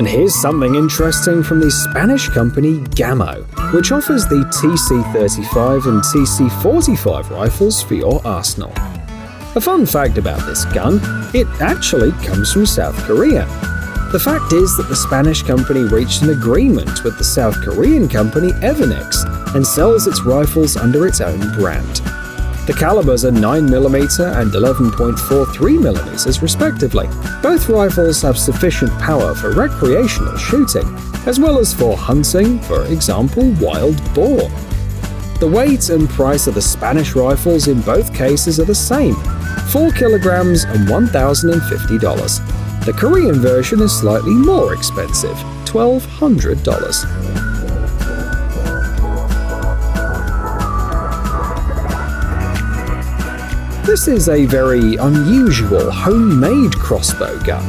And here's something interesting from the Spanish company Gamo, which offers the TC-35 and TC-45 rifles for your arsenal. A fun fact about this gun, it actually comes from South Korea. The fact is that the Spanish company reached an agreement with the South Korean company Umarex and sells its rifles under its own brand. The calibers are 9mm and 11.43mm respectively. Both rifles have sufficient power for recreational shooting, as well as for hunting, for example, wild boar. The weight and price of the Spanish rifles in both cases are the same, 4 kilograms and $1,050. The Korean version is slightly more expensive, $1,200. This is a very unusual homemade crossbow gun.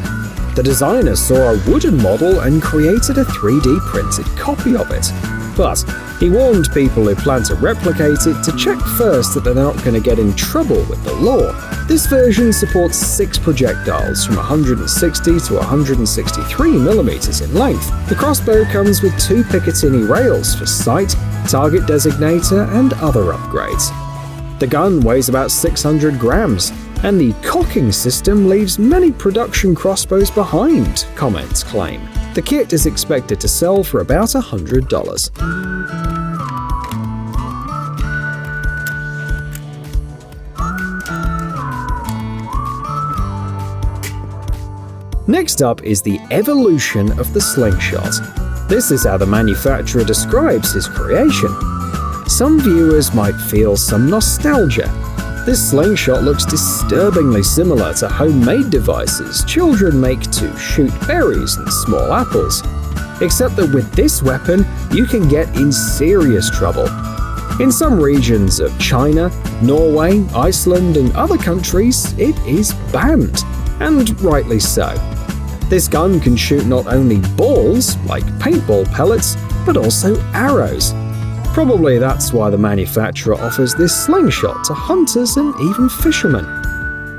The designer saw a wooden model and created a 3D printed copy of it. But he warned people who plan to replicate it to check first that they're not going to get in trouble with the law. This version supports 6 projectiles from 160 to 163mm in length. The crossbow comes with 2 Picatinny rails for sight, target designator, and other upgrades. The gun weighs about 600 grams, and the cocking system leaves many production crossbows behind, comments claim. The kit is expected to sell for about $100. Next up is the evolution of the Slingshot. This is how the manufacturer describes his creation. Some viewers might feel some nostalgia. This slingshot looks disturbingly similar to homemade devices children make to shoot berries and small apples. Except that with this weapon, you can get in serious trouble. In some regions of China, Norway, Iceland, and other countries, it is banned, and rightly so. This gun can shoot not only balls, like paintball pellets, but also arrows. Probably that's why the manufacturer offers this slingshot to hunters and even fishermen.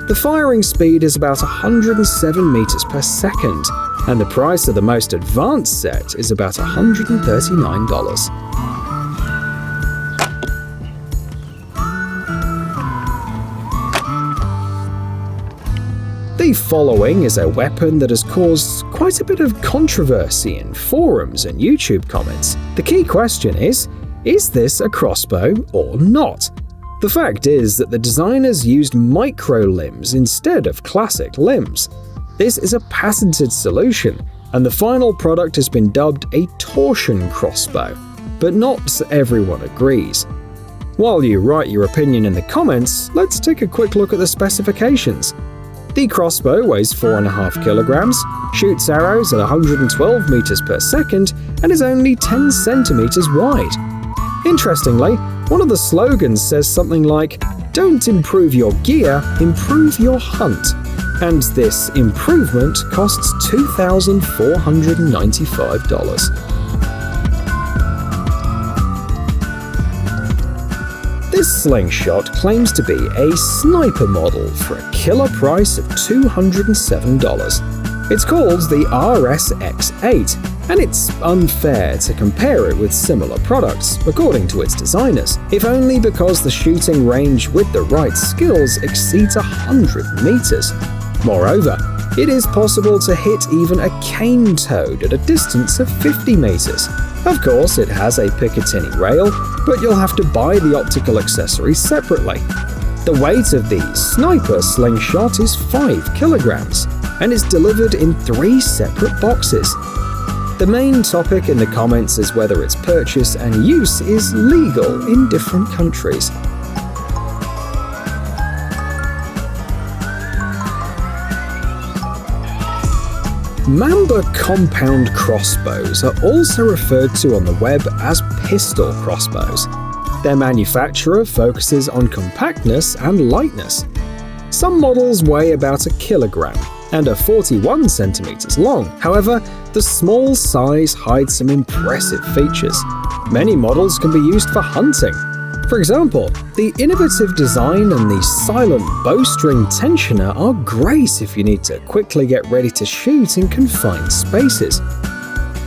The firing speed is about 107 meters per second, and the price of the most advanced set is about $139. The following is a weapon that has caused quite a bit of controversy in forums and YouTube comments. The key question is this a crossbow or not? The fact is that the designers used micro limbs instead of classic limbs. This is a patented solution, and the final product has been dubbed a torsion crossbow, but not everyone agrees. While you write your opinion in the comments, let's take a quick look at the specifications. The crossbow weighs 4.5 kilograms, shoots arrows at 112 meters per second, and is only 10 centimeters wide. Interestingly, one of the slogans says something like, "Don't improve your gear, improve your hunt." And this improvement costs $2,495. This slingshot claims to be a sniper model for a killer price of $207. It's called the RSX-8, and it's unfair to compare it with similar products, according to its designers, if only because the shooting range with the right skills exceeds 100 meters. Moreover, it is possible to hit even a cane toad at a distance of 50 meters. Of course, it has a Picatinny rail, but you'll have to buy the optical accessories separately. The weight of the sniper slingshot is 5 kilograms, and is delivered in 3 separate boxes. The main topic in the comments is whether its purchase and use is legal in different countries. MAMBA compound crossbows are also referred to on the web as pistol crossbows. Their manufacturer focuses on compactness and lightness. Some models weigh about a kilogram and are 41 centimeters long. However, the small size hides some impressive features. Many models can be used for hunting. For example, the innovative design and the silent bowstring tensioner are great if you need to quickly get ready to shoot in confined spaces.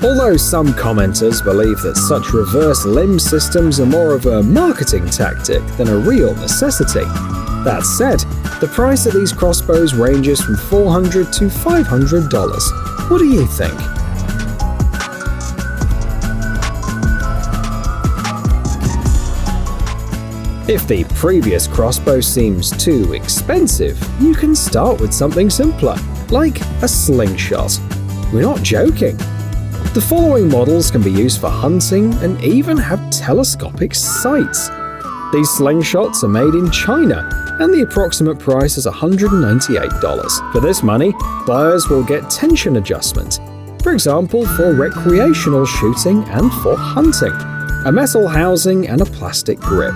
Although some commenters believe that such reverse limb systems are more of a marketing tactic than a real necessity. That said, the price of these crossbows ranges from $400 to $500. What do you think? If the previous crossbow seems too expensive, you can start with something simpler, like a slingshot. We're not joking. The following models can be used for hunting and even have telescopic sights. These slingshots are made in China, and the approximate price is $198. For this money, buyers will get tension adjustment, for example for recreational shooting and for hunting, a metal housing and a plastic grip.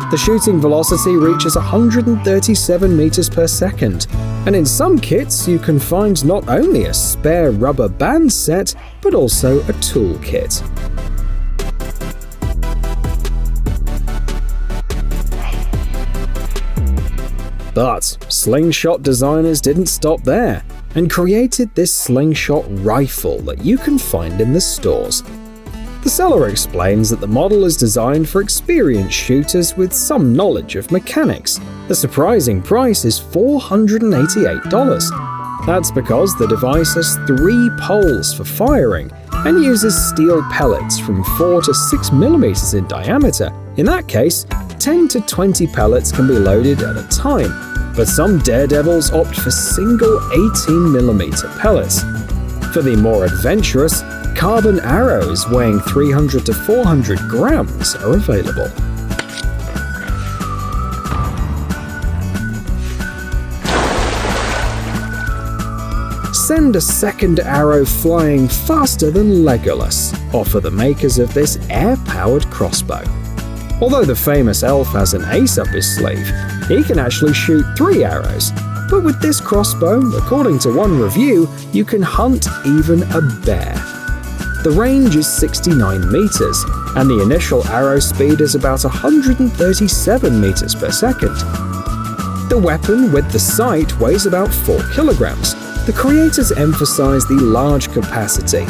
The shooting velocity reaches 137 meters per second, and in some kits you can find not only a spare rubber band set, but also a tool kit. But slingshot designers didn't stop there, and created this slingshot rifle that you can find in the stores. The seller explains that the model is designed for experienced shooters with some knowledge of mechanics. The surprising price is $488. That's because the device has 3 poles for firing and uses steel pellets from 4 to 6 millimeters in diameter. In that case, 10 to 20 pellets can be loaded at a time, but some daredevils opt for single 18mm pellets. For the more adventurous, carbon arrows weighing 300 to 400 grams are available. Send a second arrow flying faster than Legolas, offer the makers of this air-powered crossbow. Although the famous elf has an ace up his sleeve, he can actually shoot 3 arrows. But with this crossbow, according to one review, you can hunt even a bear. The range is 69 meters, and the initial arrow speed is about 137 meters per second. The weapon with the sight weighs about 4 kilograms. The creators emphasize the large capacity.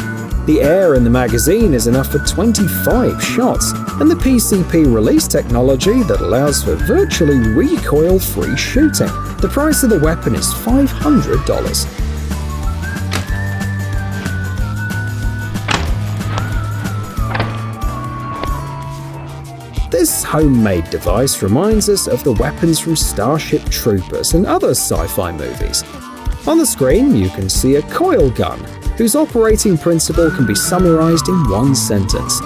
The air in the magazine is enough for 25 shots, and the PCP release technology that allows for virtually recoil-free shooting. The price of the weapon is $500. This homemade device reminds us of the weapons from Starship Troopers and other sci-fi movies. On the screen, you can see a coil gun, whose operating principle can be summarized in one sentence.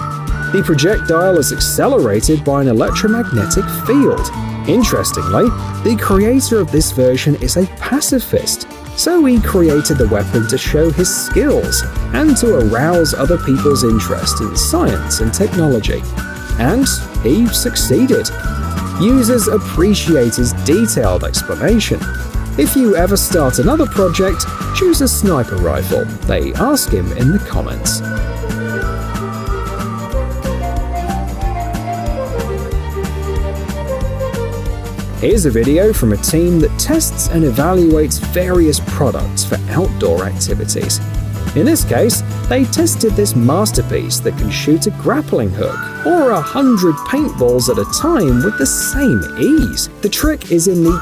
The projectile is accelerated by an electromagnetic field. Interestingly, the creator of this version is a pacifist, so he created the weapon to show his skills and to arouse other people's interest in science and technology. And he succeeded. Users appreciate his detailed explanation. If you ever start another project, choose a sniper rifle, they ask him in the comments. Here's a video from a team that tests and evaluates various products for outdoor activities. In this case, they tested this masterpiece that can shoot a grappling hook or 100 paintballs at a time with the same ease. The trick is in the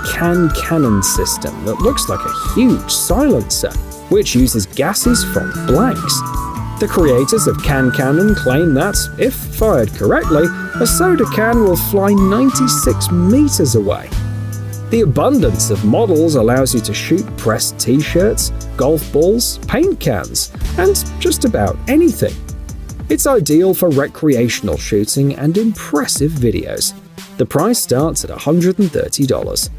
cannon system that looks like a huge silencer, which uses gases from blanks. The creators of cannon claim that, if fired correctly, a soda can will fly 96 meters away. The abundance of models allows you to shoot pressed t-shirts, golf balls, paint cans, and just about anything. It's ideal for recreational shooting and impressive videos. The price starts at $130.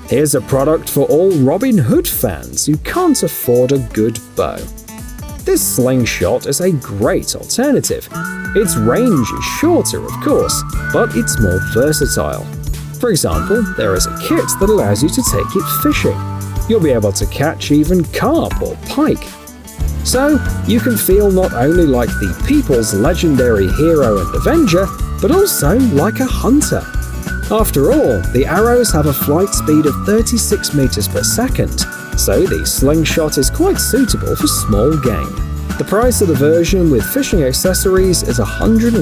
Here's a product for all Robin Hood fans who can't afford a good bow. This slingshot is a great alternative. Its range is shorter, of course, but it's more versatile. For example, there is a kit that allows you to take it fishing. You'll be able to catch even carp or pike. So, you can feel not only like the people's legendary hero and avenger, but also like a hunter. After all, the arrows have a flight speed of 36 meters per second, so the Slingshot is quite suitable for small game. The price of the version with fishing accessories is $180.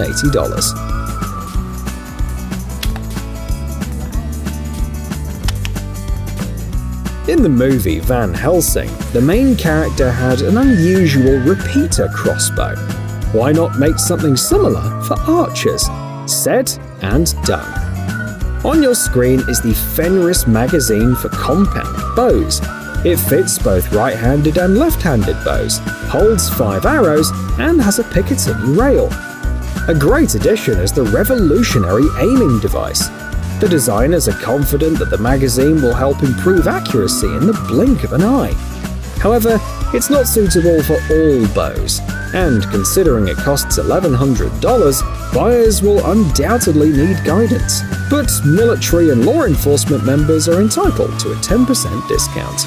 In the movie Van Helsing, the main character had an unusual repeater crossbow. Why not make something similar for archers? Said and done. On your screen is the Fenris magazine for compound bows. It fits both right-handed and left-handed bows, holds 5 arrows, and has a Picatinny rail. A great addition is the revolutionary aiming device. The designers are confident that the magazine will help improve accuracy in the blink of an eye. However, it's not suitable for all bows, and considering it costs $1,100, buyers will undoubtedly need guidance. But military and law enforcement members are entitled to a 10% discount.